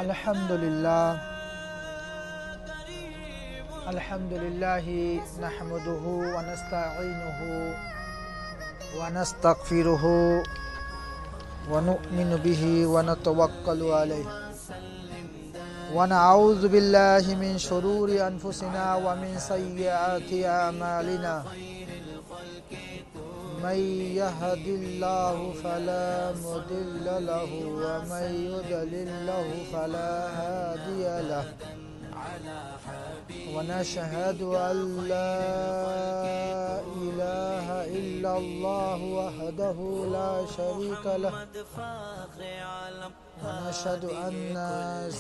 अल्हम्दुलिल्लाह नहमदुहु व नस्तईनुहु व नस्तगफिरुहु व नु'मिनु बिही व नतवक्कलु अलैहि व नऊज़ु बिल्लाहि मिन शुरूरि अनफुसिना व मिन सय्यिआति अमालिना मन यहदिल्लाहु फला मुदिल्ल लहु व मन युद्लिल्हु फला हादिय लहु व नशहदु अल्ला इलाहा इल्लल्लाह वहदहु ला शरीका लहु व नशहदु अन्ना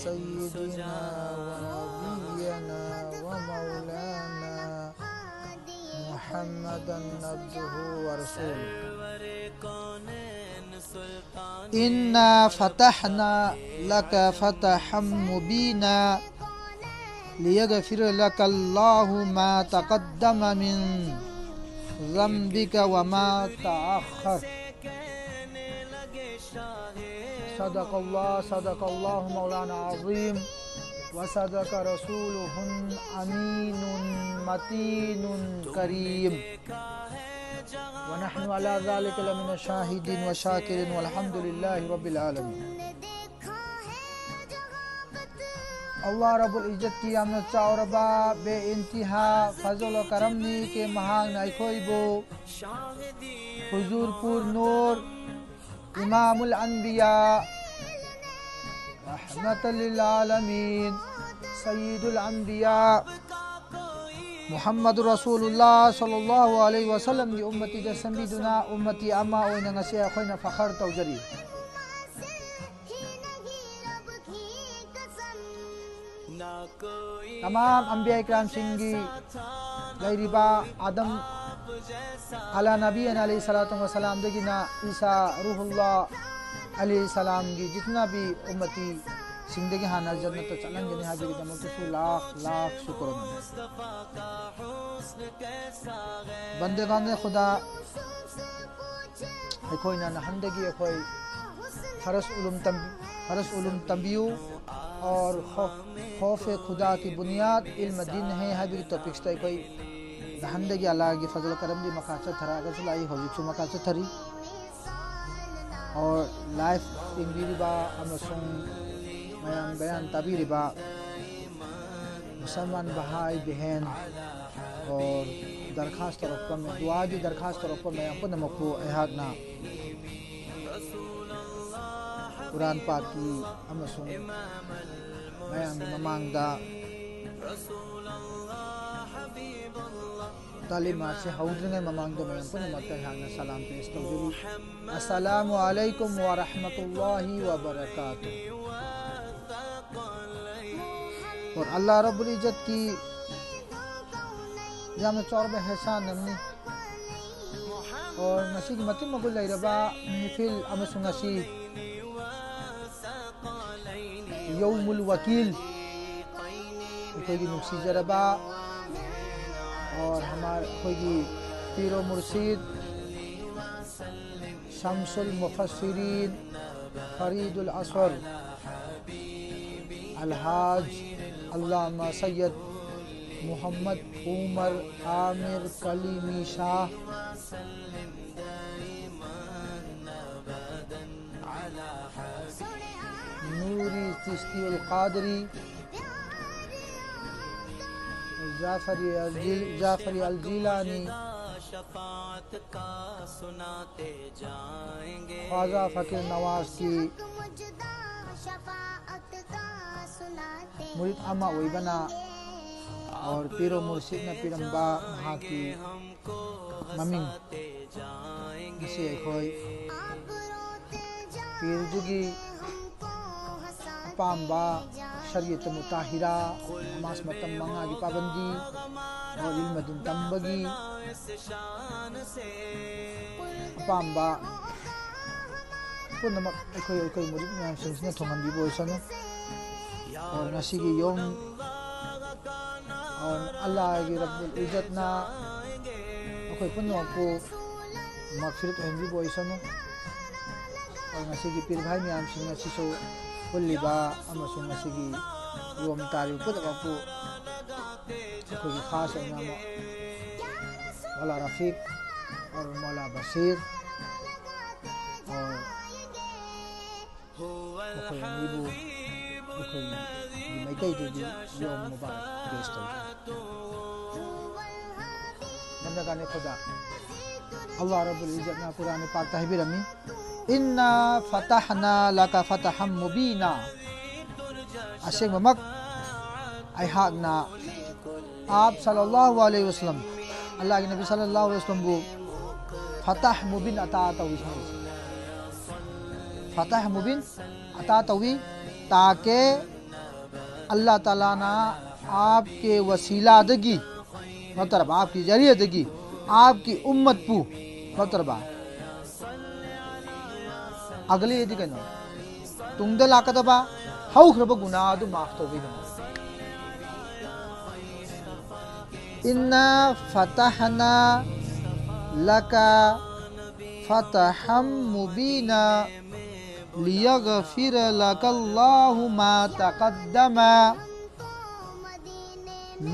सय्यिदना व नबियना व मौलाना मुहम्मदन अब्दुहु व रसूलुहु इन्ना फतहना लका फतहम मुबीना लियगफिर लकल्लाहु मा तक़द्दम मिन ज़म्बिका व मा तअख़्ख़र सदक़ल्लाहु मौलाना अज़ीम व सदक़ रसूलुहुल अमीनुल मतीनुल करीम व नहनु अला ज़ालिका लमिनश शाहिदीन व शाकिरीन वल्हम्दुलिल्लाहि रब्बिल आलमीन। अल्लाह रब्बुल इज्जत की यामना चावरबा बेइंतिहा फजल व करमनी के महान नाइखोइबो हुजूरपुर नूर इमामुल अनबिया रहमतल लिल आलमीन सय्यिदुल अंबिया मुहम्मद रसूलुल्लाह सल्लल्लाहु अलैहि वसल्लम की उम्मती जसंबिदुना उम्मती अम्मा ओइना ngasi अखोइना फखर तौजरी। तमाम अंबिया इकराम सिंगी लैरिबा आदम अला नबी अलैहिस्सलातु वस्सलाम दगिना ईसा रूहुल्लाह अलैहिस्सलाम की जितना भी उम्मती सिंदगी हाना जन्नत चलंगने हाजिर दमकसु लाख लाख शुक्र बंदेगान खुदा अखोइना नहंदगी अखोई फरस उलुम तंबियु और खौफ खुदा की बुनियाद इल्म दीन है हाबी टॉपिक्स तय कोई दहंदगी अल्लाह की फजल करम दी मकासद थरा गसलाई हजिसु मकासद थरी और लाइफ इंगिरिबा अमसुंग मयाम बयान तबीरिबा मुसलमान भाई बहन और दरखास्त रकम में दुआ की दरखास्त रकम में अपन नमको एहागना कुरान पाक की अमसुंग मयाम ममांगदा तालीमा से हौद्रंगे ममांगदा मयाम पुन मक्का हाना सलाम पेश तौजरी अस्सलामु अलैकुम व रहमतुल्लाहि व बरकातुहू। और अल्लाह रब्बुल इज्जत की जाम चौर में एहसान नमनी और नसी की मतिम मगुल लैरबा मिफिल अमसुंग नसी यौमुल वकील कोई नुक्सी जरबा और हमारे कोई पीरो मुर्शिद शम्सुल मुफस्सिरीन फरीदुल असवर अलहाज अल्लामा सैयद मोहम्मद उमर आमिर कलीमी शाह नूरी चिश्ती कादरी जाफरी अल जिलानी ख्वाजा फकीर नवाज की मुरीद अम्मा वैबना और पीरो मुर्शिद न पीरम्बा वहाँ की ममिंग जिसे खोई पीरजुगी पाम्बा शरीयत मुताहिरा नमाज मतम मंगा की पाबंदी और इल्म दिन तंबगी पाम्बा पुनमक अखोई मुरीद में सिंसने थोंगंदी बोसनो और नसी की योम और अल्लाह की रब्बुल इज्जत ना अखोई पुन्नो को मगफिरत होंगी बोसनो और नसी की पीर भाई में आम सिंह नसी सो पुलिबा अमसुंग मसिगी योम तारी पुदकपु कोई खास नाम मौला रफीक और मौला बशीर और कोई नीबू कोई मैकई दी योम मुबारक पेश तो नंदा ने खुदा अल्लाह रब्बुल इज्जत ना कुरान पाक तहबीरमी इन्ना फतहना लका फतहम मुबीना अशें ममक अहाकना आप सल्लल्लाहु अलैहि वसल्लम अल्लाह के नबी सल्लल्लाहु अलैहि वसल्लम को फतह मुबीन अता तवी फतह मुबीन अता तवी ताकि अल्लाह ताला ना आपके वसीला दगी मतलब आपकी जरिए दगी आपकी उम्मत पू मतलब अगले यदि कहना तुंगद लाकदबा हौख्रब गुनाह दु माफ तो भी इन्ना फतहना लका फतहम मुबीना लियगफिर लकल्लाहु मा तक़द्दमा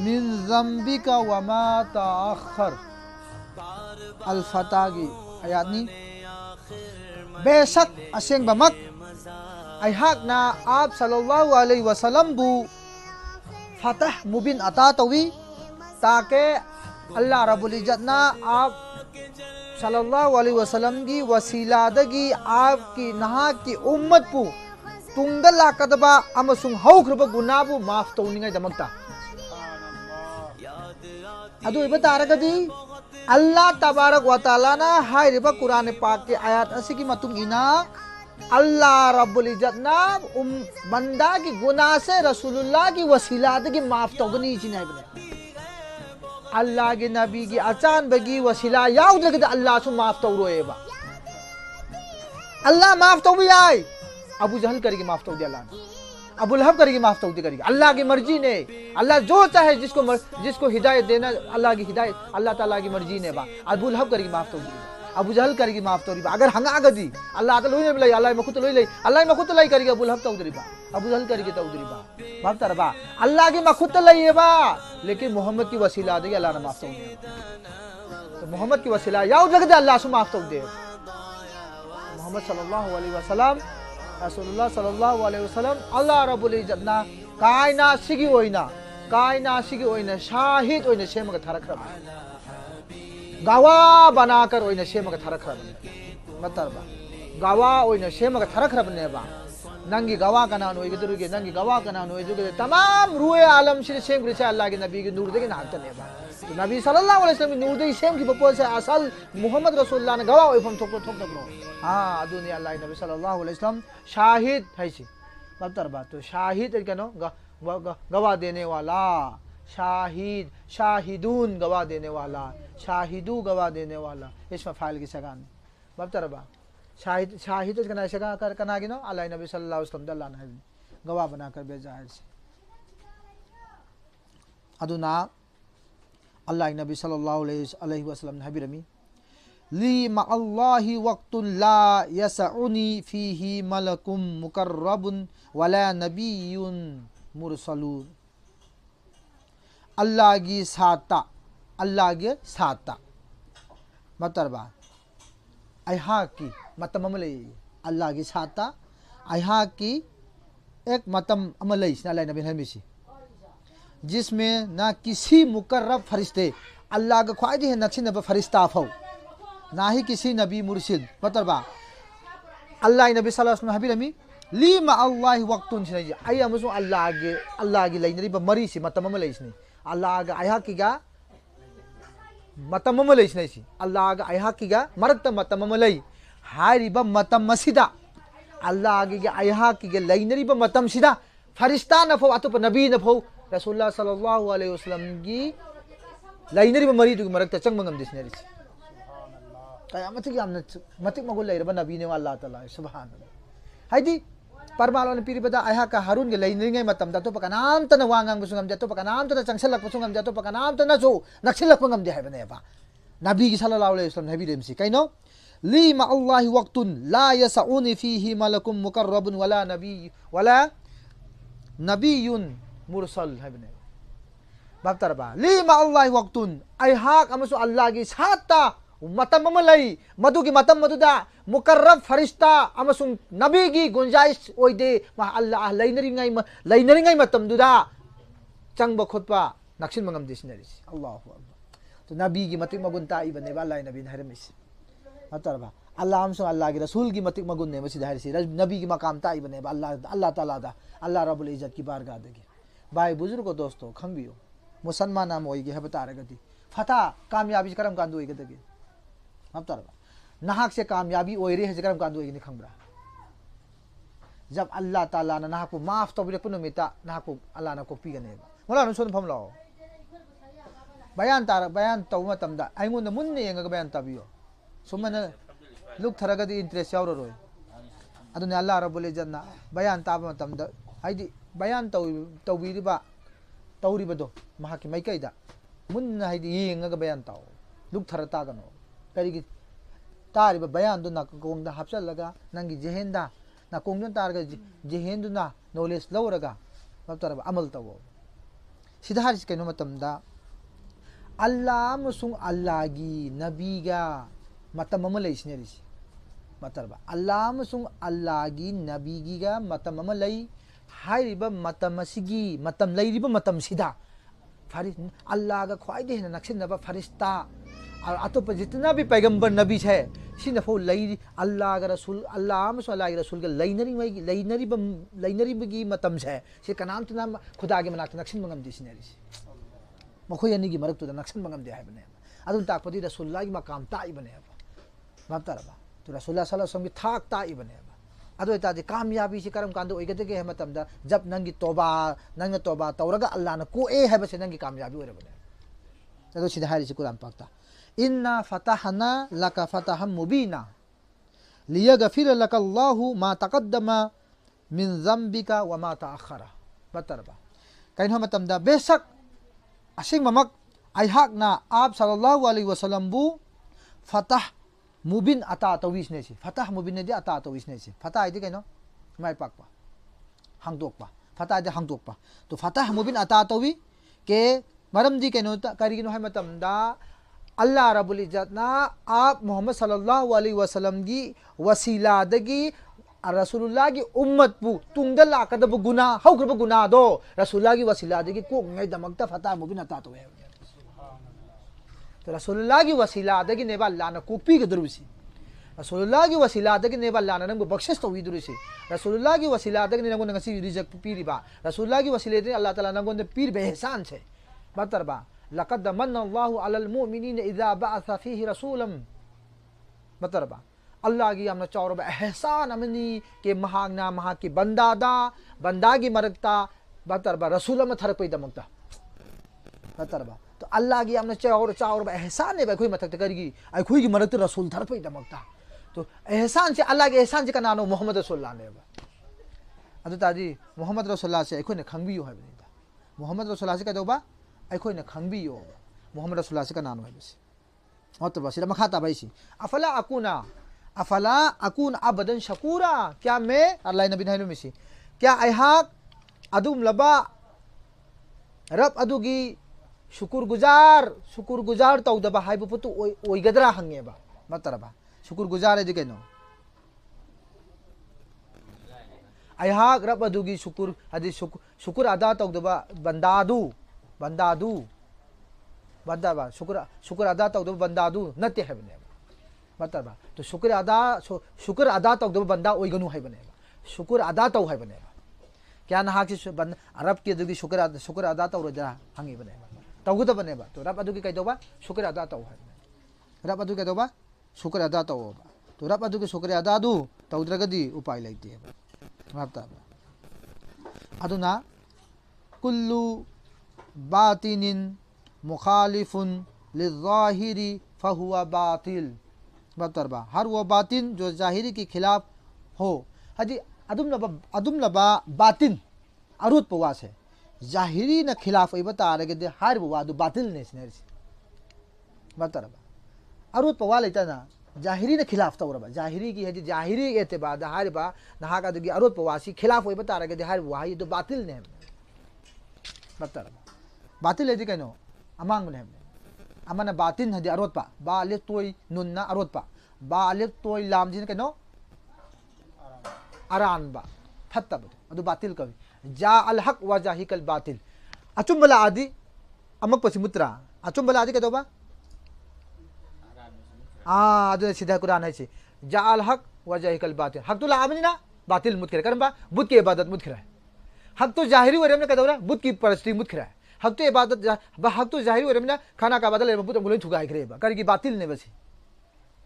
मिन ज़म्बिका व मा तअख़्खर अल-फतह की आयात नी बेशक असेंग बमक अहाकना आप सल्लल्लाहु अलैहि वसल्लम बु फतह मुबीन अता तवी ताकि अल्लाह रब्बुल इज्जत ना आप सल्लल्लाहु अलैहि वसल्लम की वसीला दगी आपकी नहा की उम्मत पु तुंगद लाकदबा अमसुंग हौख्रब गुनाह बु माफ तौनिंगाय दमकता अदु इबतारगदी अल्लाह तबारक व तआला ना हायरिबा कुरान पाक के आयत असी की मतुंग इना अल्लाह रब्बुल इज्जत ना बंदा की गुनाह से रसूलुल्लाह की वसीला दगी माफ तौगनी चिनाय बने अल्लाह के नबी की अचान बगी वसीला याद रखते अल्लाह सु माफ तौरोएबा अल्लाह माफ तौबी आए अबू जहल करेगी माफ तौदी अल्लाह अबू लहब करेगी माफ तौदी करेगी अल्लाह की मर्जी ने अल्लाह जो चाहे जिसको हिदायत देना अल्लाह की हिदायत अल्लाह ताला की मर्जी ने बा अबू लहब करेगी माफ तौदी अबू जहल करेगी माफ तौदी अगर हंगा गदी अल्लाह ताला लोई ले अल्लाह मखुत लोई ले अल्लाह मखुत लाई करेगी अबू लहब तौदी बा अबू जहल करेगी तौदी बा माफ तरबा अल्लाह की मखुत लाई बा लेकिन मोहम्मद की वसीला दे अल्लाह ने माफ तौदी तो मोहम्मद की वसीला याद रख दे अल्लाह सु माफ तौदी मोहम्मद सल्लल्लाहु अलैहि वसल्लम रसूलुल्लाह सल्लल्लाहु अलैहि वसल्लम अल्लाह रब्बुल इज्जत ना कायनात सिगी ओइना शाहिद ओइना सेमगा थरखरब गवाह बनाकर ओइना सेमगा थरखरब मतलब गवाह ओइना सेमगा थरखरब नेबा नंगी गवाह कनान ओइगदुगे नंगी गवाह कनान ओइगदुगे तमाम रूए आलम से सेम ग्रिचा अल्लाह के नबी के नूर दे नाहत नेबा तो नबी सल्लल्लाहु अलैहि वसल्लम नूर दे सेम की बपोल से असल मोहम्मद रसूलुल्लाह ने गवाह ओइफम ठोक ठोक हाँ दुनिया अल्लाह नबी सल्लल्लाहु अलैहि वसल्लम शाहिद है सी मतलब बात तो शाहिद कनो गवाह देने वाला शाहिद शाहिदून गवाह देने वाला शाहिदू गवाह देने वाला इसमें फाइल की सगान मतलब शाहिद शाहिद कना सगा कर कना गिनो अल्लाह नबी सल्लल्लाहु अलैहि वसल्लम अल्लाह ने गवाह बनाकर भेजा है अदुना अल्लाह नबी सल्लल्लाहु अलैहि वसल्लम ने हबीरमी ली मअल्लाहि वक्तुन ला यसउनी फीही मलकुम मुकर्रबुन वला नबियुन मुरसलून अल्लाह की साता मतलब अहा की मतम अल्लाह की साता अहा की एक मतम अमल अल्लाह नबी हमीसी जिसमें ना किसी मुकर्रब फरिश्ते अल्लाह का ख्वाहिद है नक्सिनब फरिश्ता फौ ना ही किसी नबी मुर्शिद मतलब अल्लाह नबी सल्लल्लाहु अलैहि वसल्लम हबीरमी ली मा अल्लाह वक्तुन सिनै आई अमसु अल्लाह की लेनरिब मरी से मतम अमल इसने अल्लाह का अहा कीगा मतम अमल इसने अल्लाह का अहा कीगा मरत मतम अमल हारिब मतम मसिदा अल्लाह की अहा की लेनरिब मतम सिदा फरिश्ता न फौ अतुप नबी न फौ रसूलुल्लाह सल्लल्लाहु अलैहि वसल्लम की लेनरिब मरी दु मरत चंग मंगम दिसने कयामत की मतिक मगुल लेरब नबी ने अल्लाह ताला सुभान अल्लाह हाइदी परमालन पीरिबदा अहा का हारून के लेनरिंगे मतम दा तो पकनाम तन वांगांग बसुंगम दा तो पकनाम तन चंगसलक बसुंगम दा तो पकनाम तन जो नक्सलक मंगम दे है बने बा नबी की सल्लल्लाहु अलैहि वसल्लम नबी रेमसी कइनो ली मा अल्लाहि वक्तुन ला यसउनी फीही मलकुम मुकर्रबुन वला नबीयुन मुरसल हाइबने बाप्तरबा ली मा अल्लाहि वक्तुन अइहाक अमसु अल्लाह की साता मतम मलई मधुगी मतम मधुदा मुकर्रब फरिश्ता अमसुंग नबी की गुंजाइश ओइदे मा अल्लाह लैनरिंगाई मतम दुदा चंग बखोतपा नक्सिन मंगम दिसनरिस अल्लाहु अकबर तो नबी की मतिक मगुन ताइबने बा अल्लाह नबी हरमिस मतरबा अल्लाह अमसुंग अल्लाह की रसूल की मतिक मगुन ने मसी धारिस नबी की मकाम ताइबने बा अल्लाह ताला दा अल्लाह रब्बुल इज्जत की बारगाह दगे भाई बुजुर्गो दोस्तों खंबियो मुसलमान नाम होइगे है बता रगदी फता कामयाबी करम कांदो होइगे दगे मतरबा नाहक से कामयाबी ओइरे है करम कांदो होइगे खंबरा जब अल्लाह ताला ना नाहक को माफ तो बिरपुन मिता नाहक को अल्लाह ना को पीगनेबा मोला नु सुन फम लाओ बयान तौ मतमदा आइंगोन मुन्ने यंगा बयान तबियो सुमन लुक थरगदी इंटरेस्ट यावरो रोय अदुने अल्लाह रब्बुल इज्जत ना बयान ताब मतमदा हाइदी बयान तौबिरिबा तौरिबदो महाकी माइकैदा मुन्ना हाइदी यंगा बयान ताओ लुक थर तागनो करिगी तारिबा बयान दो ना कोंगदा हापचलगा नंगी जेहेंदा ना कोंगदन तारगा जेहेंदुना नॉलेज लौरगा मतरबा अमल तवो सिधारिस कैनो मतमदा अल्लाह मुसुंग अल्लाह की नबीगा मतम अम लैसिनेरिस मतरबा अल्लाह मुसुंग अल्लाह की नबीगीगा मतम अम लई हाइरिबा मतम सिगी मतम लैरिबा मतम सिदा फरिस अल्लाह का ख्वाइदे हेना नक्सिनबा फरिश्ता और अतोप जितना भी पैगंबर नबी है सिनफो लई अल्लाह का रसूल अल्लाह मुसुंग अल्लाह के रसूल का लैनरी की मतम है से कनाम तना खुदा के मनाक नक्सिन मंगम दिसिनेरिस मखोय अनी की मरक तो नक्सन मंगम दे हाइबने अदुन ताकपति रसूलुल्लाह की मकाम ताइबने बातरबा तो रसूलुल्लाह सल्लल्लाहु अलैहि वसल्लम की थाक ताइबने अदो तादे कामयाबी से करम कांदो ओइगते के मतमदा जब नंगी तौबा तौरगा अल्लाह न को ए है बसे नंगी कामयाबी ओरबने अदो सिदा हारि से कुरान पाकता इन्ना फतहना लका फतहम मुबीना लियगफिर लक अल्लाहु मा तक़द्दमा मिन ज़म्बिका व मा तअख़रा बातरबा कैनो मतमदा बेशक असिंग ममक अइहाकना आप सल्लल्लाहु अलैहि वसल्लम बु फतह मुबिन अता तविसने से फतह मुबिन ने दे अता तविसने से फतह आइदे कैनो माइ पाकपा हांगदोकपा फतह आइदे हांगदोकपा तो फतह मुबिन अता तवी के मरमदी कैनो करिगिनो है मतमदा अल्लाह रब्बुल इज्जत ना आप मोहम्मद सल्लल्लाहु अलैहि वसल्लम की वसीला दगी रसूलुल्लाह की उम्मत पु तुंगदा लाकदब गुना हौग्रब गुना दो रसूलुल्लाह की वसीला दगी को ngai damakta फतह मुबिन अता तो है तो रसूलुल्लाह की वसीला दगी नेबा अल्लाह न कोपी के दुरुसी रसूलुल्लाह की वसीला दगी नेबा अल्लाह न नंगो बख्शिश तो वी दुरुसी रसूलुल्लाह की वसीला दगी नंगो नंगसी रिजक पीरिबा रसूलुल्लाह की वसीले दे अल्लाह ताला नंगो ने पीर बेहसान छे बतरबा लक़द मन्ना अल्लाहु अलल मुमिनीन इज़ा बअस फीहि रसूलन बतरबा अल्लाह की हमने चौर एहसान अमनी के महागना महा की बंदा की मरकता बतरबा रसूल में थरक पे दमकता बतरबा तो अल्लाह की हमने चौर एहसान है कोई मत करेगी कोई की मरकत रसूल थरक पे दमकता तो एहसान से अल्लाह के एहसान से का नानो मोहम्मद रसूलुल्लाह ने अदु ताजी मोहम्मद रसूलुल्लाह से कोई ने खंबियो है बनीता मोहम्मद रसूलुल्लाह से का दोबा कोई ने खंबियो मोहम्मद रसूलुल्लाह से का नानो है बस और तो बस मखाता भाई सी अफला अकून अबदन शकूरा क्या मैं अल्लाह नबी ने मिसी क्या अहाक अदुम लबा रब अदुगी शुकुर गुजार तौदबा हाइबु पुतु ओइगदरा हंगेबा मतरबा शुकुर गुजार है दिकेनो अहाक रब अदुगी शुकुर अदा तौदबा बंदाबा शुकुर अदा तौदबा बंदादु नते है बने मतरबा तो शुक्र अदा तौदब बंदा ओइगनु है बने शुक्र अदा तौ है बने क्या नहा की अरब की दुगी शुक्र अदा तौ रजा हंगी बने तौगु तो बने तो रब अदुगी कह शुक्र अदा तौ है रब अदु कह शुक्र अदा तौ तो रब अदुगी शुक्र अदा दु तौद्रगदी उपाय लेते है मतरबा अदुना कुल्लु बातिनिन मुखालिफुन लिज़ाहिरी फहुवा बातिल बतरबा हर वो बातिन जो जाहिरी के खिलाफ हो हजी अदुम लबा बातिन अरुत पवास है जाहिरी न खिलाफ ये बता रहे हर वो बातिल ने बतरबा अरुत पवा लेता ना जाहिरी ने खिलाफ तौरबा जाहिरी की है जाहिरी एतबाद हारिबा नहाका दुगी अरोत पवासी खिलाफ होय बता रगे हार वहाई तो बातिल ने बता बातिल है कनो अमांग ने अमना बातिल हदि अरोत पा बा ले तोय नुन्ना अरोत पा बा ले तोय लाम जिन कनो अरान बा फत्तब अदु बातिल कवि जा अल हक व जाहिकल बातिल अचुंबला आदि अमक पसी मुत्रा अचुंबला आदि कदोबा अदु सीधा कुरान है जा अल हक व जाहिकल बातिल हक तो लामनी ना बातिल मुत्खिरा करबा बुत की इबादत मुत्खिरा हक तो जाहिरी वरम ने कदोरा बुत की परस्ती मुत्खिरा हक तो इबादत हक तो जाहिरी वरम ना खाना का बदल बुत गुलो थुगाई खरेबा कर की बातिल ने बसी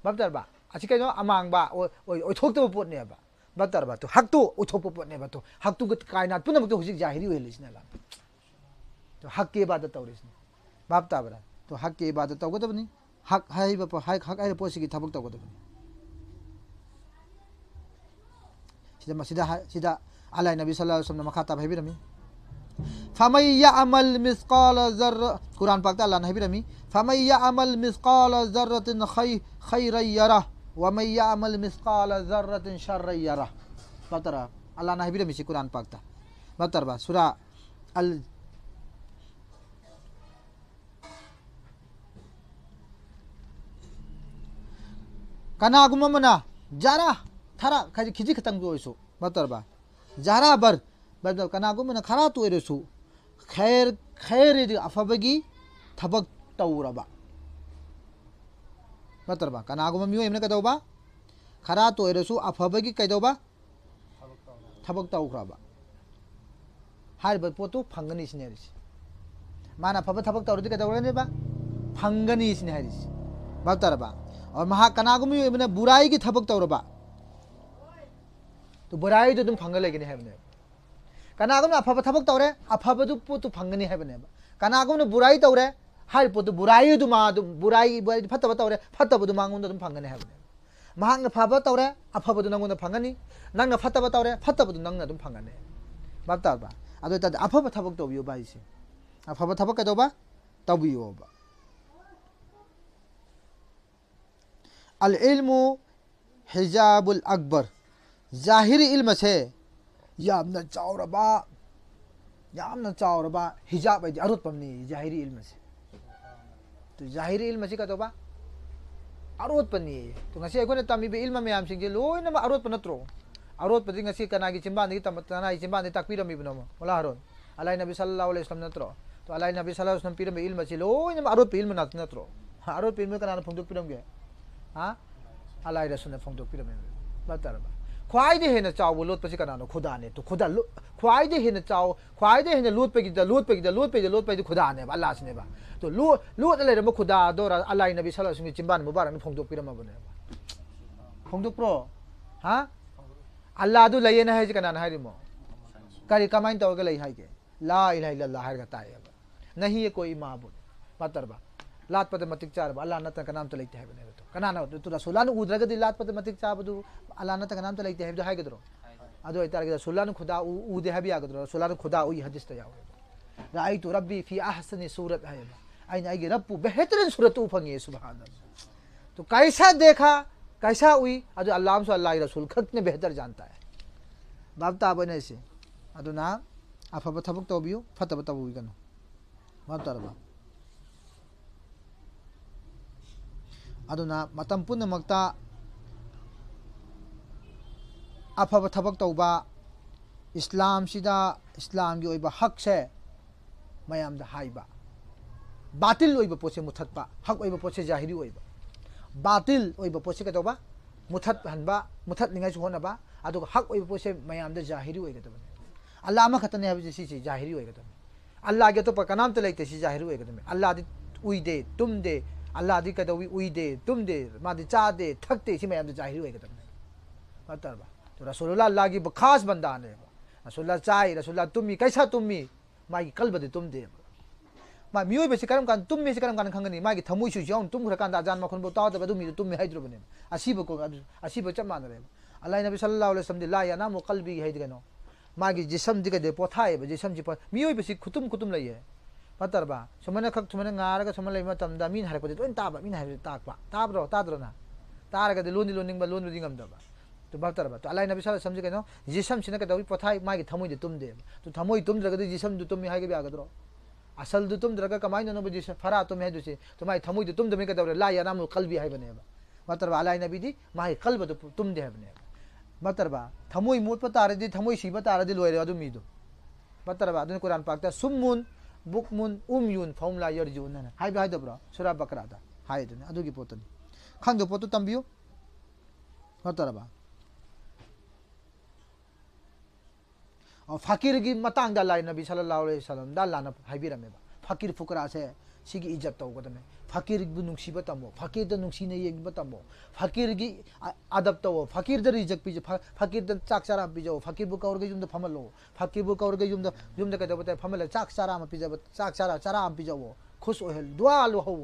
बबदरबा अच्छी कनो अमांगबा ओ थोक्तबो पोत ने बा बतरबा तो हक तो उठोप पोने बतो हक तो कायनात पुनम तो हुजिक जाहिरी होलिसने ला तो हक की इबादत तौरिसने बाप ताबरा तो हक की इबादत तौगदबनी हक हाई बप हक हक आइ पोसी की थबक तौगदबनी सिदा अलाय नबी सल्लल्लाहु अलैहि वसल्लम मखाता भाईबिरमी फमय यअमल मिसकाल जर्र कुरान पाक अल्लाह ने भाईबिरमी फमय यअमल मिसकाल जर्रतिन खैरन यरा वमय यअमल मिसकाल जर्रतिन शर्रन यरा बतरा अल्लाह ने भाईबिरमी कुरान पाक ता बतरबा सूरा अल कनागुममना जारा थारा खाजी खिजी खतंग जोइसो बतरबा जारा बर बदल कनागुमना खरा तो एरसु खैर खैर अफबगी थबक तौरबा बतरबा कनागुम मियो एमने कदौबा खरा तो एरसु अफबगी कदौबा थबक तौरबा हार बर पोतु फंगनी सिनेरिस माना फब थबक तौरदि कदौरने बा फंगनी सिनेरिस बतरबा और महा कनागुम मियो एमने बुराई की थबक तौरबा तो बुराई तो तुम फंग लेगिने है बने कनागुम अफब थबक तौरे अफब दु पोतु फंगनी है बने कनागुम बुराई तौरे हार पोतु बुराई दु मा दु बुराई फतब तौरे फतब दु मांगुन दु फंगने है बने महांग फब तौरे अफब दु नंगुन फंगनी नंग फतब तौरे फतब दु नंग दु फंगने बातबा अदो त अफब थबक तौबियो बाइसे अफब थबक कदोबा तौबियो बा अल इल्मु हिजाबुल अकबर जाहिरी इल्म से यामना चावरबा हिजाब है अरुत पमनी जाहिरी इल्म से तो जाहिरी इल्म से कदोबा अरुत पनी तो ngasi अखोने तमी बे इल्म मयाम सिंग जे लोइना मा अरुत पनत्रो अरुत पदि ngasi कनागी चिंबान दि तमतना चिंबान दि ताकपि रमी बनम मला हरोन अलाई नबी सल्लल्लाहु अलैहि वसल्लम नत्रो तो अलाई नबी सल्लल्लाहु अलैहि वसल्लम पिरम इल्म से लोइना मा अरुत इल्म नत्रो अरुत इल्म कना फंदुक पिरम गे हां अलाई रसूल ने फंदुक पिरम बतरबा ख्वाइदे हेन चाव लोट पसी कनानो खुदा ने तो खुदा ख्वाइदे हेन चाव ख्वाइदे हेन लोट पे खुदा ने अल्लाह से ने बा तो लोट ले रम खुदा दोरा अल्लाह नबी सल्लल्लाहु अलैहि वसल्लम चिंबान मुबारक ने फोंदोक पिरम बने फोंदोक प्रो हां अल्लाह दु लये न है कनाना है रिमो करी कमाइन तो गले है के ला इलाहा इल्लल्लाह है गताय नहीं है कोई माबूद बतरबा लात पते मतिक चार अल्लाह न तक नाम तो लेते है बने तो कनाना तो रसूलान उद्रगदि लात पते मतिक चाबदु अल्लाह न तक नाम तो लेते है जो है गदरो अदो इतार के रसूलान खुदा उदे है भी आगदरो रसूलान खुदा उई हदीस तो याव राई तो रब्बी फी अहसनी सूरत है आइन आगे रब्बु बेहतरीन सूरत उफंगे सुभान अल्लाह तो कैसा देखा कैसा हुई अदो अल्लाह सो अल्लाह रसूल खत ने बेहतर जानता है बाबता बने से अदो ना अफब थबक तोबियो फतब तबुई कनो बाबता अदुना मतम पुनमक्ता अफब थबक तौबा इस्लाम सिदा इस्लाम की ओइबा हक से मयाम दा हाइबा बातिल ओइबा पोसे मुथतपा हक ओइबा पोसे जाहिरी ओइबा बातिल ओइबा पोसे कतौबा मुथत हनबा मुथत निंगाइ होनबा अदु हक ओइबा पोसे मयाम दा जाहिरी ओइगदबने अल्लाह मा खतने हबि सी जाहिरी ओइगदबने अल्लाह के तो पकनाम तो लेते सी जाहिरी ओइगदबने अल्लाह दि उइ दे तुम दे अल्लाह दी कदवी उई दे तुम दे मादी चा दे थकते इसी में जाहिर हुए कदम बतरबा तो रसूलुल्लाह अल्लाह की खास बंदा ने रसूलुल्लाह चाय रसूलुल्लाह तुम्मी कैसा तुम्मी मागी कल्ब दे तुम दे मा मियोय बेसे करम कान तुम बेसे करम कान खंगनी मागी थमुई सु जौन तुम खरा कान अजान मखन बो ताव दे तुम तुम हाइद्रो बने असीब को असीब चम मान रे अल्लाह नबी सल्लल्लाहु अलैहि वसल्लम ला या नाम कल्बी हाइदगनो मागी जिसम दिगे दे पोथाए जिसम जी पर मियोय बेसे खुतुम लइए बतरबा सुमने खक सुमने गारगा सुमन लेमा तमदा मीन हरको तो ताबा मीन हर ताकबा ताब्रो ताद्रो ना तारगदि लोन लोनिंग लोन रुदि ngam तो भक्तरबा तो अल्लाह नबी सल्लल्लाहु अलैहि वसल्लम कनो जिसम सिना कदौ पथाई मागी थमोई दे तुम दे तो थमोई तुम द्रगदि जिसम दु तुम हागे ब्यागद्रो असल दु तुम द्रग कमाई नो जिस फरा तुम है दुसे तो माई थमोई दे तुम दमे कदौ ला यानामुल कल्बी हाय बने भक्तरबा अल्लाह नबी दी माई कल्ब दु तुम दे बने भक्तरबा थमोई मोट पतारदि थमोई सी पतारदि लोयरे अदु मीदो भक्तरबा अदु कुरान पाकता सुम्मुन बुकमुन उमयुन फौमला यरजुन हाय हाय दब्रो सूरा बकरा दा हाय दु अदुगी पोतन खंग पोतु तंबियो भक्तरबा और फकीर की मतंग दालाई नबी सल्लल्लाहु अलैहि वसल्लम दालाना हाइबिरमेबा फकीर फुकरा से सिगी इज्जत तौगदमे फकीर बु नुंसीबा तमो फकीर द नुंसीने येंगबा तमो फकीर की अदब तवो फकीर द रिजक पिजो फकीर द चाक चारा पिजो फकीर बु कौर के जुम द फमलो फकीर बु कौर के जुम द कदे बता फमले चाक चारा म पिजो चाक चारा चारा म पिजो खुश ओहल दुआ लो हो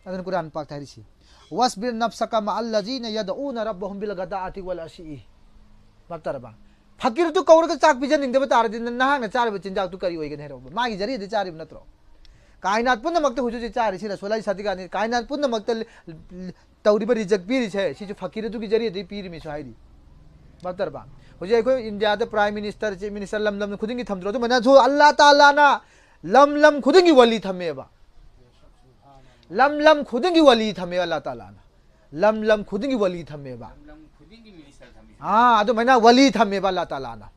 अदन कुरान पाक तारिसी वस्बिर नफ्सका मा अल्लजीना यदऊना रब्बहुम बिल गदाअति वल अशी मतरबा फकीर तो कौर के चाक पिजन निंदे बता रदि नहांग चारब चिंजाक तो करी होइगन हेरो मागी जरी दे चारिब नत्रो कायनात पुन्न मक्ते हुजु चारि सिरा सोलाई साथी गानी कायनात पुन्न मक्ते तौरी बरी रिजक पीरी छे सिजु फकीर तो की जरी दे पीरी मिसो हाइदी बतरबा हुजे को इंडिया द प्राइम मिनिस्टर चे मिनिस्टर लम लम खुदिंगी थमद्रो तो मना जो अल्लाह ताला ना लम लम खुदिंगी वली थमेबा लम लम खुदिंगी वली थमे अल्लाह ताला ना लम लम खुदिंगी वली थमेबा हाँ अदु मैना वली थमेबा अल्लाह ताला ना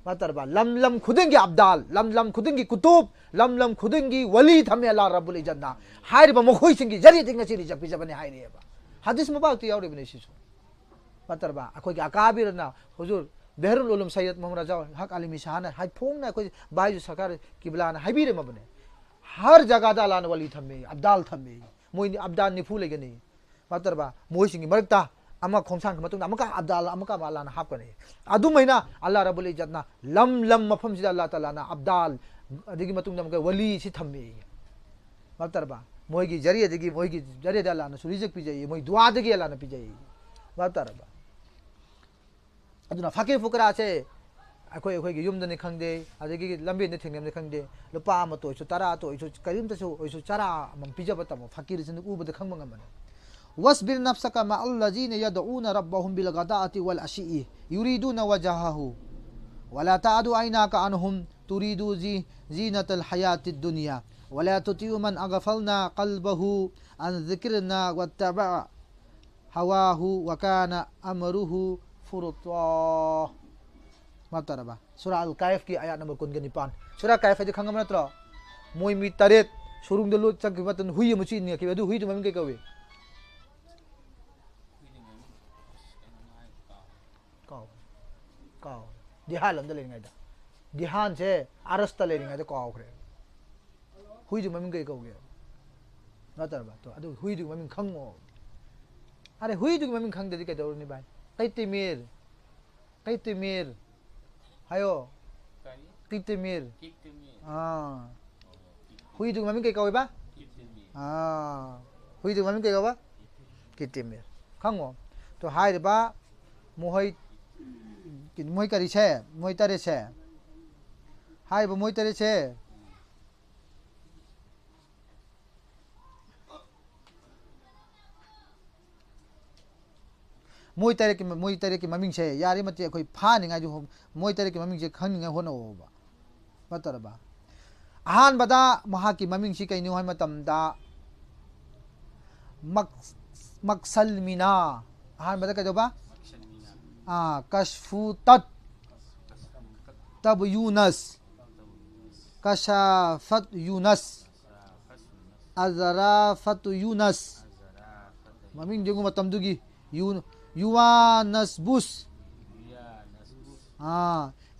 मतरबा लम लम खुदिंगी अब्दाल लम लम खुदिंगी कुतुब लम लम खुदिंगी वली थमे अल्लाह रब्बुल इज्जत ना हाइरबा मखोई सिंगी जरी दिंग चिरी जपि जबने हाइरेबा हदीस मबाउती यावरे बने सिसु मतरबा अखोई अकाबिर ना हुजूर बेहरुल उलूम सैयद मोहम्मद रजा हक अली शान हाइ फोंग ना कोई बायजु सरकार किबलाना हाइबिरे मबने हर जगह दा लान वली थमे अब्दाल थमे मोइ अब्दाल निफु लेगने मतरबा मोइ सिंगी मरकता अमा खोमसांग मतुंग अमका अब्दाल अमका मालाना हापकने अदु महिना अल्लाह रब्बुल इज्जत ना लम लम मफम सिदा अल्लाह ताला ना अब्दाल अदिगी मतुंग नमके वली सि थमे मतरबा मोइगी जरिए दिगी मोइगी जरिए अल्लाह ना सुरिजक पिजई मोइ दुआ दिगी अल्लाह ना पिजई मतरबा अदुना फकीर फुकरा से अखोई अखोई युमदने खंगदे अदिगी लंबे ने थेंगने खंगदे लुपा अमा तोइसु तरा तोइसु करीमतसु ओइसु चरा अमम पिजब तमो फकीर सिन उबद खंगम ngam वस्बिर नफ्सका मा अल्लजीना यदऊना रब्बहुम बिल गदाअति वल अशी युरीदूना वजहहु वला तादु आइनाका अनहुम तुरीदु जीनतल हयातिद दुनिया वला तुतिउ मन अगफलना कल्बहु अन ज़िक्रना वत्तबा हवाहु वकाना अमरुहु फुरुता मतरबा सूरा अल काइफ की आयत नंबर 9 सूरा काइफ है खंगम नत्र मोइ मी तरेत सुरुंग दलो चक बतन हुई मुची ने के अदु हुई तो मम के कवे काव दिहाल अंदर लेंगे दा दिहान से अरस्त लेंगे तो काव खरे हुई जो मम्मी कहीं कहोगे नतरबा तो अदु हुई जो मम्मी खंगो अरे हुई जो मम्मी खंग दे के दौर नहीं भाई कई तिमीर हायो कितिमीर हाँ हुई जो मम्मी कहीं कहोगे बा हाँ हुई जो मम्मी कहीं कहोगा कितिमीर खंगो तो हाय बा मोहई मोई करी छे मोई तरे छे हाय बो मोई तरे छे मोई तरे की ममिंग छे यारे मते कोई फा निंगा जो मोई तरे की ममिंग छे खंग होनो बा मतरबा आहान बदा महा की ममिंग सी कइनु है मतमदा मक्सल मीना आहान बदा कदो बा कशफू तत तब यूनस कशाफत यूनस अजराफत यूनस ममिंग जंगु मतम दुगी युवानस बुस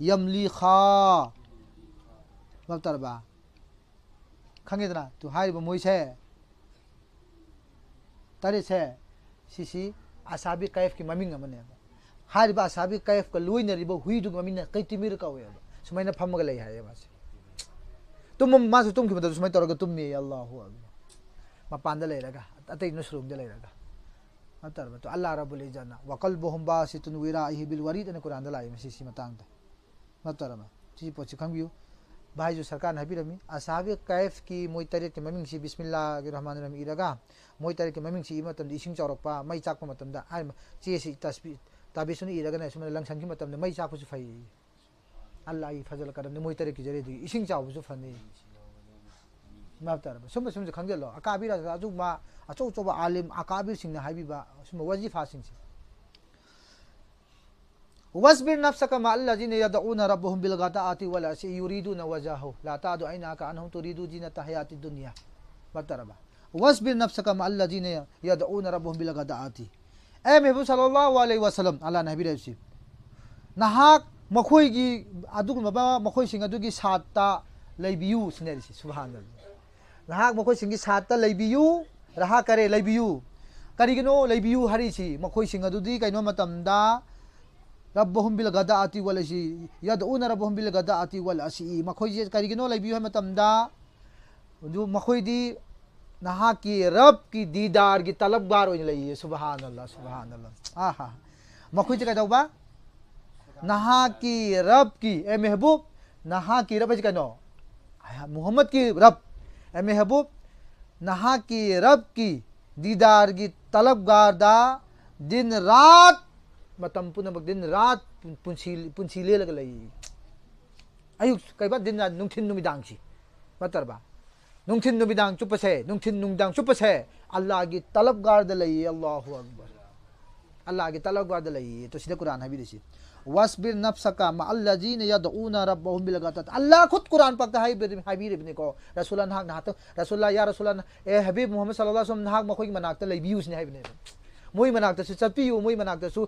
यमली खा बतरबा खंगेदना तू हाइब मोइ छे तरे छे सिसी असाबी कैफ की ममिंग मने हारिब असाबी कैफ का लोइनरिबो हुई दुग ममिना कैतिमिर का होय सुमाइना फमगा लई हाय मासे तुम मासु तुम की मतलब सुमाइ तोरगा तुम मी अल्लाहु अकबर मपांदा लेरगा अतै नसरुम दे लेरगा अतरबा तो अल्लाह रब्बुल इज्जना वकल्बुहुम बासितुन विराइहि बिल वरीद ने कुरान लाई मसी सी मतंग दा मतरबा ची पोछि खंबियो भाई जो सरकार हाबीरमी असहाबी कैफ की मोई तरेत के ममिंग सी बिस्मिल्लाहिर्रहमानिर्रहीम इरगा मोई तरेत के ममिंग सी मतम इसिंग चौरकपा मई चाकपा मतमदा आइ चे सी तस्बी ताबिसुन इरगा ने सुमन लंगसंग की मतमदा मई चाकपसु फई अल्लाह ई फजल करम मोई तरेत की जरे दी इसिंग चावसु फनी माफतार सुम सुम खंगलो अकाबिर अजु मा अचौ चौ आलिम अकाबिर सिंह हाबीबा सुम वजीफा सिंह वस्बिर नफ्सक मअल्लज़ीना यदऊना रब्बहुम बिलगदाअति वल अशी युरीदूना वजहहु ला तादु ऐनाका अन्हुम तुरीदू जीनत हयातिद दुनिया बतरबा वस्बिर नफ्सक मअल्लज़ीना यदऊना रब्बहुम बिलगदाअति ए महबूब सल्लल्लाहु अलैहि वसल्लम अल्लाह नबी रसी नहाक मखोयगी अदुगुमबा मखोयसिंग अदुगी सात्ता लैबियु सिनेरिसी सुबहानल्लाह नहाक मखोयसिंगी सात्ता लैबियु रहा करे लैबियु करिगनो लैबियु हरिसी मखोयसिंग अदुदी कैनो मतमदा रब्बहुम बिल गदाअति वल अशी यदऊना रब्बहुम बिल गदाअति वल अशी मखोय करिगनो लैबियु मतमदा जो मखोयदी नहा की रब की दीदार की तलबगार होने लगी सुबहानल्लाह सुबहानल्लाह आहा मखोय से कहता नहा की रब की ए महबूब नहा की रब कनो मोहम्मद की रब ए महबूब नहा की रब की दीदार की तलबगार दा दिन रात मतम पुनमक दिन रात पुंसी ले लग लई अयुक कईबा दिन रात नुंथिन नुमिदांग सी बतरबा नुंथिन नुमिदांग चुपसे नुंथिन नुंगदांग चुपसे अल्लाह की तलबगार द लई अल्लाहु अकबर अल्लाह की तलबगार द लई तो सीधे कुरान हबीरसी वस्बिर नफ्सका मअल्लज़ीना यदऊना रब्बहुम बिलगदात अल्लाह खुद कुरान पकता है हबीर को रसूलुल्लाह नाहक नाहत रसूलुल्लाह या रसूलुल्लाह ए हबीब मोहम्मद सल्लल्लाहु अलैहि वसल्लम नाहक मखोई मनाकता लईबियुस ने हबने मोई मनाकतसु चपियु मोई मनाकतसु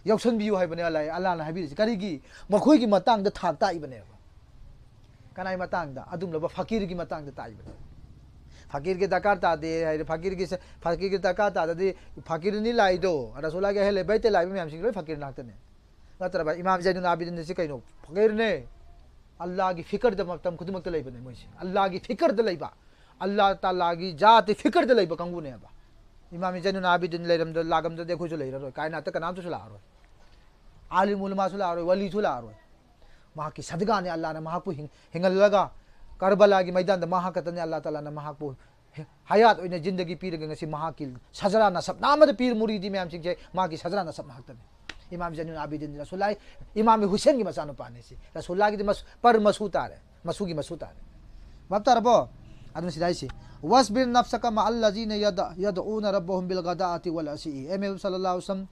यौसनबियु हबने अल्लाह ना हबीर करिगी मखोई की मतंग द थाक ताइबने कनाई मतंग दा अदुम लब फकीर की मतंग द ताइबने फकीर के दरकार तादे है फकीर के दरकार तादे फकीर नहीं लाई दो रसूलुल्लाह के हेले बैते लाई में हम सिंग फकीर नाकतने मतलब इमाम ज़ैनुल आबिदीन से कहिनो फकीर ने अल्लाह की फिक्र द मतम खुद मत लई बने मोई अल्लाह की फिक्र द लईबा अल्लाह ताला की जात फिक्र द लईबा कंगु ने बा इमाम ज़ैनुल आबिदीन लेरम द लागम द देखो जो लेरो कायनात का नाम तो चला रो आलिम उलमा चला रो वली चला रो वहां की सदगा ने अल्लाह ने वहां को हिंगल लगा करबला की मैदान द वहां का तने अल्लाह ताला ने वहां को हयात ओने जिंदगी पीर गंगसी वहां की सजरा न सब नाम द पीर मुरीदी में हम सिंह वहां की सजरा न सब हक तने इमाम ज़ैनुल आबिदीन रसूलुल्लाह इमाम हुसैन की मसानो पाने से रसूलुल्लाह की पर मसूतार है मसू की मसूतार है बात रबो आदमी सिदाई से वस्बिर नफ्सका मअल्लज़ीना यदऊना रब्बहुम बिल गदाअति वल अशी ए महबूब सल्लल्लाहु अलैहि वसल्लम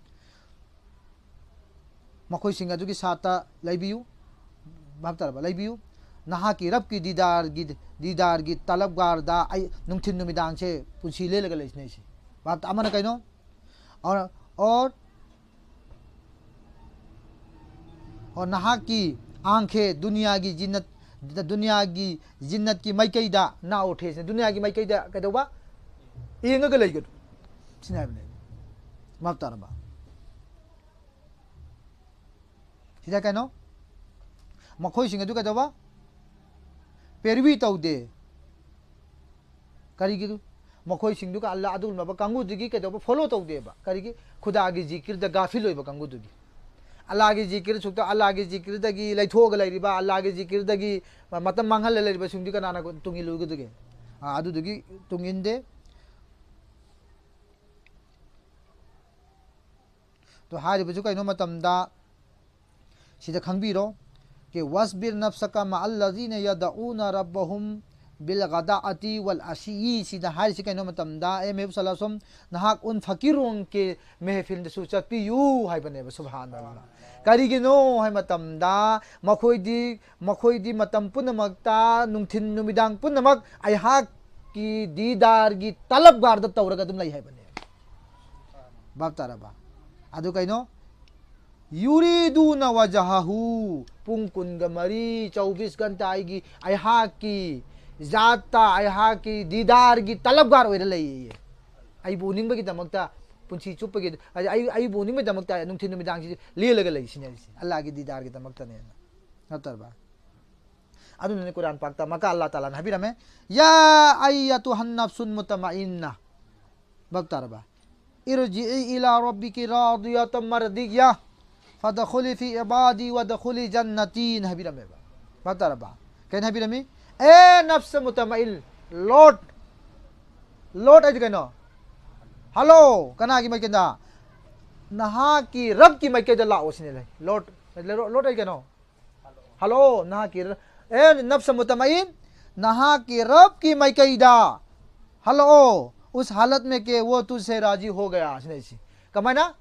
मखोय सिंह अदुगी साता लैबियु बात रबो लैबियु नहा की रब की दीदार की तलबगार दा नुंथिन नुमिदांग से पुंसी ले लग लेने से बात अमन कहनो और नहा की आंखें दुनिया की जिन्नत की मैकैदा ना उठे से दुनिया की मैकैदा कदोबा इंग के लेगो सिनाबने माफतारबा सिदा कहनो मखोय सिंग अदु कदोबा पेरवी तौदे करिगी मखोय सिंग दु का अल्लाह अदुल मबा कंगु दुगी कदोबा फॉलो तौदेबा करिगी खुदा की जिक्र द गाफिल होइबा कंगु दुगी अल्लाह की जिक्र सुक्ता अल्लाह की जिक्र दगी लैथोग लैरिबा अल्लाह की जिक्र दगी मतम मांगल लैरिबा सुंदी का नाना तुंगी लुगदगे अदुदगी तुंगिंदे तो हारिबजु कइनो मतमदा सिदा खंगबिरो के वस्बिर नफ्सका मअल्लज़ीना यदऊना रब्बहुम बिल गदाअति वल अशी सिदा हारिसि कइनो मतमदा ए महबूब सल्लल्लाहु अलैहि वसल्लम नहाक उन फकीरों के महफिल द सुचपियु हाइबने सुबहानल्लाह करिगिनो है मतमदा मखोयदी मतम पुनमक्ता नुंथिन नुमिदांग पुनमक अयहा की दीदार की तलबगार द तौरगा तुम लई हाइबने बाप ताराबा अदु कइनो युरीदूना वजहहु पुंकुन गमरी 24 घंटा आएगी अयहा की जाता अयहा की दीदार की तलबगार होइर लई आई बुनिंग बगी दमकता पुंसी चुप के आई बुनिंग में दमकता नुंथिन नुमिदांग से ले लग लई सिने अल्लाह की दीदार की दमकता ने नतरबा अदुने कुरान पाकता मका अल्लाह ताला ने हबीर में या अय्यतुहन नफ्सुन मुतमइन्ना बक्तारबा इरजी इला रब्बिकी रादियतम मर्दिया फदखुली फी इबादी वदखुली जन्नती हबीर में बक्तारबा कहना भी रमी ए नफ्स मुतमइन लॉर्ड लॉर्ड आज कहना हेलो कना की माइके ना नहा की रब की माइके जला ओसने ले लॉर्ड लॉर्ड आज कहना हेलो नहा की ए नफ्स मुतमइन नहा की रब की माइके दा हेलो उस हालत में के वो तुझसे राजी हो गया कमाना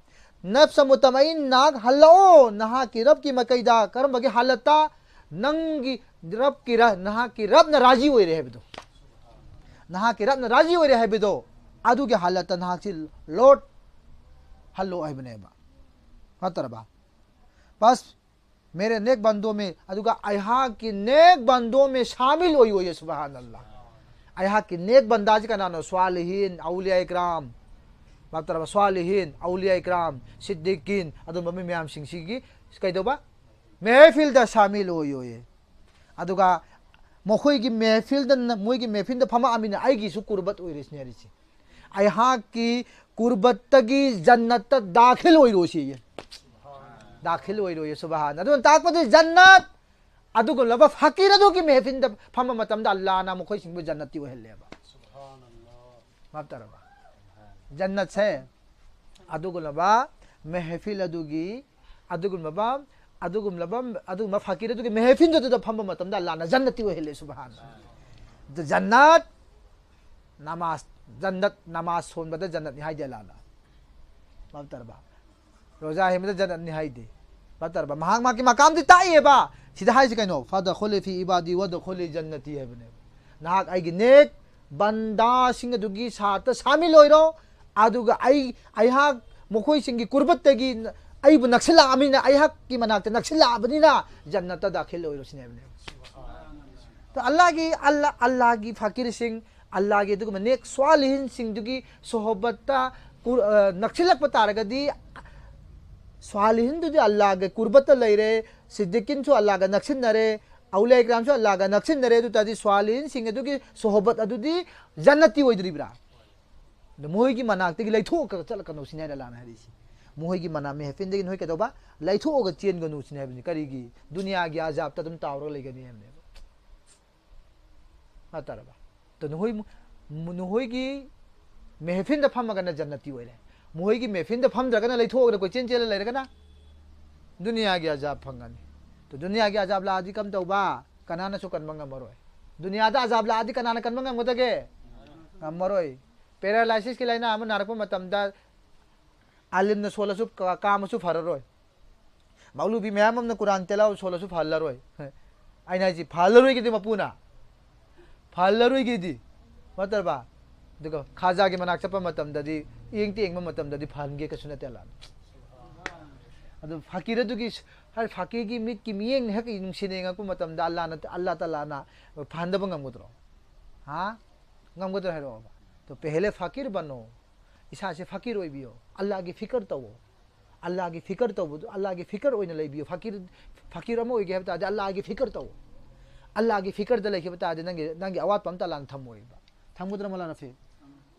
नफ्स मुतमइन नाग हल्लो नहा की रब की मकईदा करम बगे हालता नंगी रब की नहा की रब न राजी हो रहे बिदो नहा की रब न राजी हो रहे बिदो अदु के हालत नहा सी लोट हल्लो है बनेबा मतरबा बस मेरे नेक बंदों में अदुगा अहा की नेक बंदों में शामिल हुई सुभान अल्लाह अहा की नेक बंदाज का नानो स्वालिहीन औलिया इकराम मतलब स्वालिहीन औलिया इकराम सिद्दीकीन अदुम ममी म्याम सिंगसिगी कइदोबा महफिल दा शामिल होय अदुगा मखोई की महफिल दा मोई की महफिल दा फमा अमिना आईगी सु कुर्बत ओइरिसने रिसी अहा की कुर्बत तगी जन्नत दाखिल होई रोसी ये दाखिल होई रोय सुभान अदुन ताकपदि जन्नत अदुगो लब फकीर अदु की महफिल दा फमा मतम दा अल्लाह ना मखोई सिंगबु जन्नती ओहेलेबा सुभान अल्लाह मातरबा जन्नत से अदुगुलबा महफिल अदुगी अदुगुलबा अदुगुलबा अदुगुम फकीर अदुगी महफिल जदु फम मतम दा अल्लाह ना जन्नती ओहेले सुभान द जन्नत नमाज सोन बद जन्नत निहाई दे लाला मातरबा रोजा है मद जन्नत निहाई दे मातरबा महाग मा की मकाम दी ताई बा सिदा हाई से कनो फदखुल फी इबादी वदखुल जन्नती है बने नाग आईगी नेक बंदा सिंह दुगी साथ शामिल होइरो अदुगा अहा मखोई सिंगी कुर्बत तगी अइबु नक्सला अमिना अहा की मनाक नक्सला अबनिना जन्नत दाखिल होइरो सिने तो अल्लाह की फकीर सिंह अल्लाह की दुग नेक स्वालिहीन सिंह दुगी सोहबत नक्सलक पतारगदी स्वालिहीन दुदी अल्लाह के कुर्बत लैरे सिद्दीकीन सु अल्लाह का नक्सिनरे औलिया इकराम सु अल्लाह का नक्सिनरे दु तदी स्वालिहीन सिंह दुगी सोहबत अदुदी जन्नती ओइद्रिब्रा मोहई की मनाक तगी लैथो का चल कनो सिने लाना हरिसी मोहई की मना में हेफिन दगी नोय कदोबा लैथो ग चेन गनु सिने हबनि करिगी दुनिया की आजाब त तुम तावरो लेगनी हमने अतरबा तो नोहई की महफिन द फम गना जन्नती ओइरे मोहई की महफिन द फम दगना लैथो ग कोई चेन चेल लेरगना दुनिया की आजाब फंगनी तो दुनिया की आजाब लादी कम तौबा कनाना सु कनबंग मरोय दुनिया दा आजाब लादी कनाना कनबंग मदगे मरोय पैरालाइसिस की लाइना हम नारप मतमदा आलिम न सोलसु कामसु फररोय माउलु भी मैम न कुरान तेलाव सोलसु फल्लरोय आइना जी फल्लरोय की मपुना फल्लरोय की दी मतरबा देखो खाजा के मनाक चप मतमददी इंग तेंग मतमददी फलगे कसुना तेला अदु फकीर दुगी हर फकीर की मिट की मियेंग हक नुसिनेगा को मतमदा अल्लाह ताला ना फांदब ngमगुद्रो हां ngमगुद्रो हेरो तो पहले फकीर बनो इसा से फकीर होई बियो अल्लाह की फिकर तो अल्लाह की फिकर तो अल्लाह की फिकर होई न ले बियो फकीर अमो होई गे बता अल्लाह की फिकर तो अल्लाह की फिकर द लेके बता नंगे अवात पम तलान थमोई बा थमगुद्रो मला रफे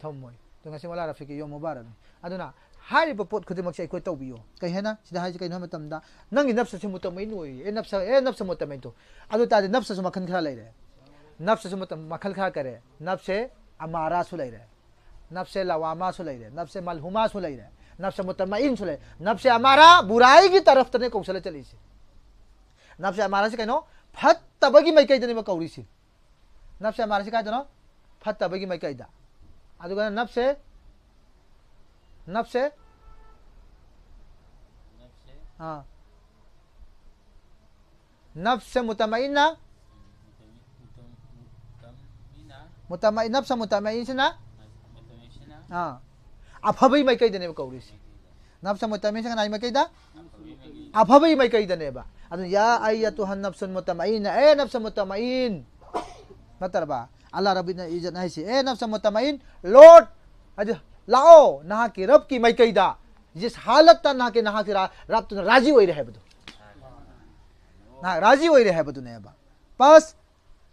थमोई तो ngasi मला रफे के यो मुबारक अदुना हारिब पोट खुदिमक से कोई तौबियो कई है ना सिदा हाई कई न मतमदा नंगी नफ्स से मुतमइन होई ए नफ्स मुतमइन तो अदु ताजे नफ्स से मखन खा ले रे नफ्स से मखल खा करे नफ्स से अमारा सुलै रे नफ्स से लवामा सुलै रे नफ्स से मलहुमा सुलै रे नफ्स मुतमइन सुलै नफ्स से अमारा बुराई की तरफ तने कौशल चली से नफ्स से अमारा से कहनो फत तबगी मै कई दने म कौरी से नफ्स से अमारा से का दनो फत तबगी मै कई दा अदु नफ्स से हाँ नफ्स से मुतमइना नफ्स मुतमइन से ना हाँ अफबई मै कई दने कौरी से नफ्स मुतमइन से नाई मै कई दा अफबई मै कई दने बा अदु या अयतुहन नफ्सुल मुतमइन ए नफ्स मुतमइन मतरबा अल्लाह रब्बी ने इज्जत नहीं से ए नफ्स मुतमइन लौट अज लाओ नहा के रब की मैकईदा जिस हालत ता नहा के रब तो राजी होई रहे बदु ना राजी होई रहे बदु ने बा बस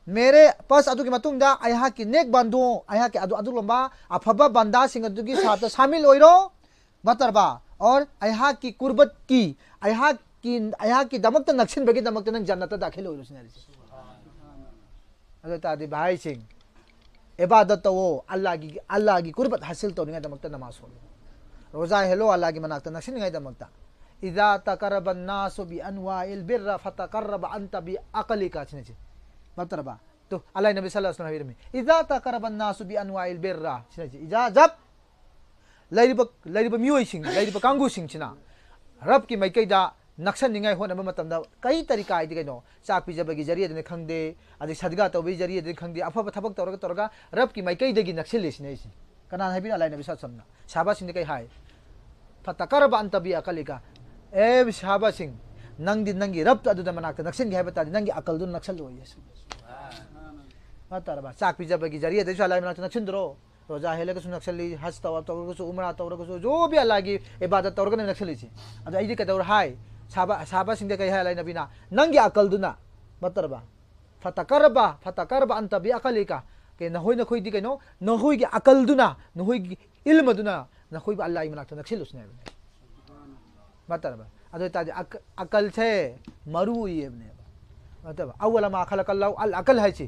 मेरे पास अदु की मतुंग दा अहा की नेक बंदो अहा के अदु लंबा अफबा बंदा सिंह अदु की साथ शामिल होइरो बतरबा और अहा की कुर्बत की अहा की दमक त नक्शन बगे दमक त जन्नत दाखिल होइरो सिने अदो तादि भाई सिंह इबादत तवो अल्लाह की कुर्बत हासिल तौनिंग दमकता नमाज सोलो रोजा हेलो अल्लाह की मनाकता नक्सिनिंग दमकता इजा तकरब अन्नासु बि अनवाइल बिर्र फतकरब अंत बि अकलिका छिने मतरबा तो अल्लाह नबी सल्लल्लाहु अलैहि वसल्लम इजा तकरब अन्नासु बि अनवाइल बिर्र छिने इजा जब लैरिब मियोइ सिंग लैरिब कांगु सिंग छिना रब की मैकैदा नक्सनिंगाई होनब मतमदा कई तरीका आइदि कइनो चाक पिजबगी जरिए दने खंगदे अदि सदगा तौबी जरिए दने खंगदे अफब थबक तौरगा रब की मैकैदगी नक्सलिसिने इसी कना हाइबि अल्लाह नबी सल्लल्लाहु अलैहि वसल्लम साहबा सिंह कई हाय फतकरब अंत बि अकलिका ए साहबा सिंह नंगी रब तो अदुदा मनाकता नक्सनगी हाइबता नंगी अकल दु नक्सल होय यस मतरबा चाक पिजबगी जरिए दे अल्लाह मनाकता नक्सनद्रो रोजा हेले कसु नक्सली हज तौरगसु उमरा तौरगसु जो भी अल्लाह की इबादत तौरगने नक्सलिसी अदो आइदि कदौर हाय साहबा सिंह कई हाय अल्लाह नबीना नंगी अकल दुना मतरबा फतकरब अंत बि अकलिका के नहोय नखोय दि कइनो नहोय की अकल दुना नहोय की इल्म दुना नखोय अल्लाह मनाकता नक्सलुसने मतरबा अदो तादि अकल छे मरु येबने मतलब अव्वल मा खलकल्लाहु अल अकल है छी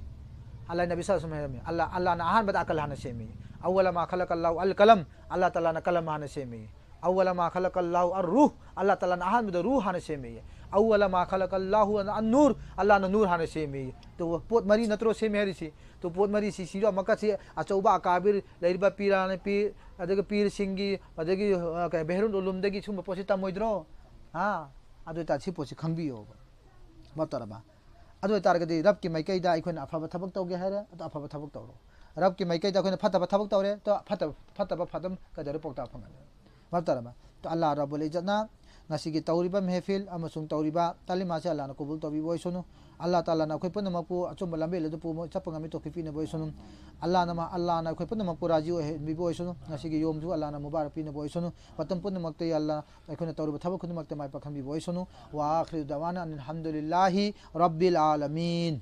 अल्लाह नबी सल्लल्लाहु अलैहि वसल्लम अल्लाह ने अहान बद अकल हाने सेमी अव्वल मा खलकल्लाहु अल कलम अल्लाह ताला ने कलम हाने सेमी अव्वल मा खलकल्लाहु अर रूह अल्लाह ताला ने अहान बद रूह हाने सेमी अव्वल मा खलकल्लाहु अन नूर अल्लाह ने नूर हाने सेमी तो पोत मरी नत्रो सेमी हरिसी तो पोत मरी सी सिरो मकसी अचौबा अकाबिर लैरिबा पीराने पीर अदगे पीर सिंगी अदगे बेहरुन उलुमदगी सुम पोसिता मोइद्रो हां अदो ता छि पोसि खंबियो मतरबा अदो तारगदि रब की मैकैदा अखोन अफब थबक तौगे हारे तो अफब थबक तौरो रब की मैकैदा अखोन फतब थबक तौरे तो फतब फतम कदर पोक्ता फंगन मतरबा तो अल्लाह रब्बुल इज्जतना ngasigi tauriba mehfil amasung tauriba talima cha Allah na kubul tobi boy sunu Allah taala na khoi pun mapu achum lambe le pu mo chapanga mi to kipi ne boy sunu Allah na khoi pun mapu raji o he bi boy sunu ngasigi yom ju Allah na mubarak pi ne boy sunu patam pun makte Allah khoi na tauriba thaba khun makte mai pakham bi boy sunu wa akhiru dawana alhamdulillahi rabbil alamin.